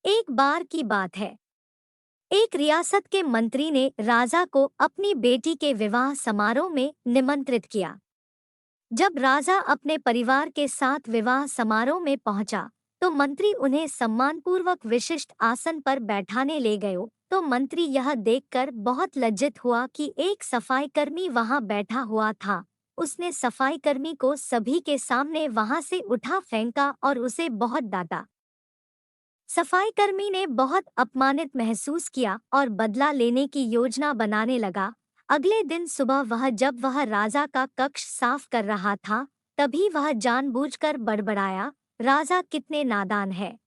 एक बार की बात है। एक रियासत के मंत्री ने राजा को अपनी बेटी के विवाह समारोह में निमंत्रित किया। जब राजा अपने परिवार के साथ विवाह समारोह में पहुंचा, तो मंत्री उन्हें सम्मानपूर्वक विशिष्ट आसन पर बैठाने ले गए। तो मंत्री यह देखकर बहुत लज्जित हुआ कि एक सफाईकर्मी वहां बैठा हुआ था। उसने सफाईकर्मी को सभी के सामने वहां से उठा फेंका और उसे बहुत डांटा। सफाईकर्मी ने बहुत अपमानित महसूस किया और बदला लेने की योजना बनाने लगा। अगले दिन सुबह जब वह राजा का कक्ष साफ कर रहा था, तभी वह जानबूझकर बड़बड़ाया, राजा कितने नादान है।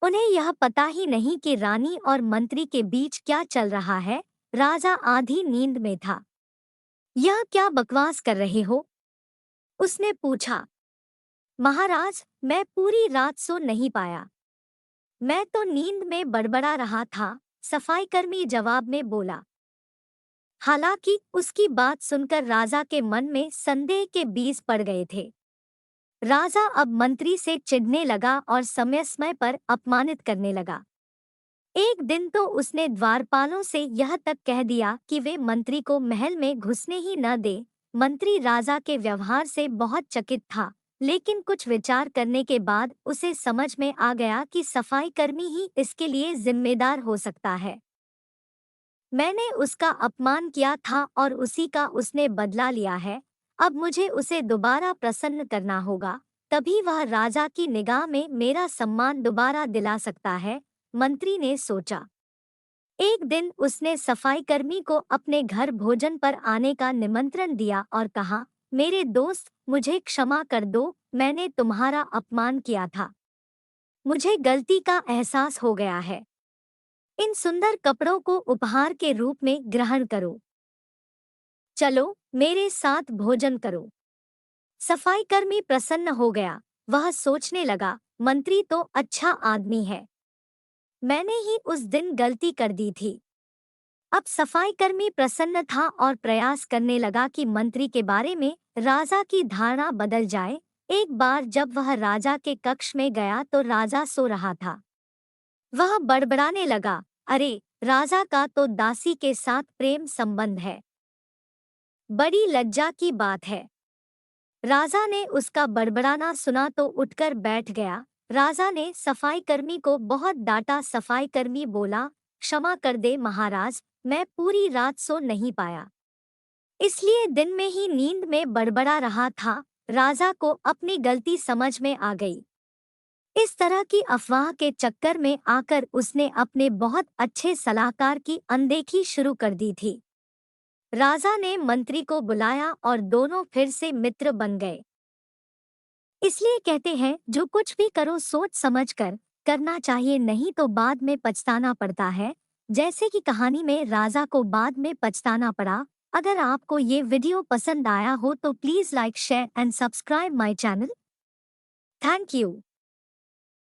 उन्हें यह पता ही नहीं कि रानी और मंत्री के बीच क्या चल रहा है। राजा आधी नींद में था। यह क्या बकवास कर रहे हो? उसने पूछा। महाराज, मैं पूरी रात सो नहीं पाया। मैं तो नींद में बड़बड़ा रहा था, सफाईकर्मी जवाब में बोला। हालांकि उसकी बात सुनकर राजा के मन में संदेह के बीज पड़ गए थे। राजा अब मंत्री से चिढ़ने लगा और समय समय पर अपमानित करने लगा। एक दिन तो उसने द्वारपालों से यह तक कह दिया कि वे मंत्री को महल में घुसने ही न दे। मंत्री राजा के व्यवहार से बहुत चकित था, लेकिन कुछ विचार करने के बाद उसे समझ में आ गया कि सफाईकर्मी ही इसके लिए जिम्मेदार हो सकता है। मैंने उसका अपमान किया था और उसी का उसने बदला लिया है। अब मुझे उसे दोबारा प्रसन्न करना होगा, तभी वह राजा की निगाह में मेरा सम्मान दोबारा दिला सकता है, मंत्री ने सोचा। एक दिन उसने सफाईकर्मी को अपने घर भोजन पर आने का निमंत्रण दिया और कहा, मेरे दोस्त, मुझे क्षमा कर दो, मैंने तुम्हारा अपमान किया था। मुझे गलती का एहसास हो गया है। इन सुंदर कपड़ों को उपहार के रूप में ग्रहण करो। चलो मेरे साथ भोजन करो। सफाईकर्मी प्रसन्न हो गया। वह सोचने लगा, मंत्री तो अच्छा आदमी है। मैंने ही उस दिन गलती कर दी थी। अब सफाईकर्मी प्रसन्न था और प्रयास करने लगा कि मंत्री के बारे में राजा की धारणा बदल जाए। एक बार जब वह राजा के कक्ष में गया तो राजा सो रहा था। वह बड़बड़ाने लगा, अरे, राजा का तो दासी के साथ प्रेम संबंध है। बड़ी लज्जा की बात है। राजा ने उसका बड़बड़ाना सुना तो उठकर बैठ गया। राजा ने सफाईकर्मी को बहुत डांटा। सफाईकर्मी बोला, क्षमा कर दे महाराज, मैं पूरी रात सो नहीं पाया, इसलिए दिन में ही नींद में बड़बड़ा रहा था। राजा को अपनी गलती समझ में आ गई। इस तरह की अफवाह के चक्कर में आकर उसने अपने बहुत अच्छे सलाहकार की अनदेखी शुरू कर दी थी। राजा ने मंत्री को बुलाया और दोनों फिर से मित्र बन गए। इसलिए कहते हैं, जो कुछ भी करो सोच समझ कर करना चाहिए, नहीं तो बाद में पछताना पड़ता है। जैसे कि कहानी में राजा को बाद में पछताना पड़ा। अगर आपको ये वीडियो पसंद आया हो तो please like, share and subscribe my channel. Thank you.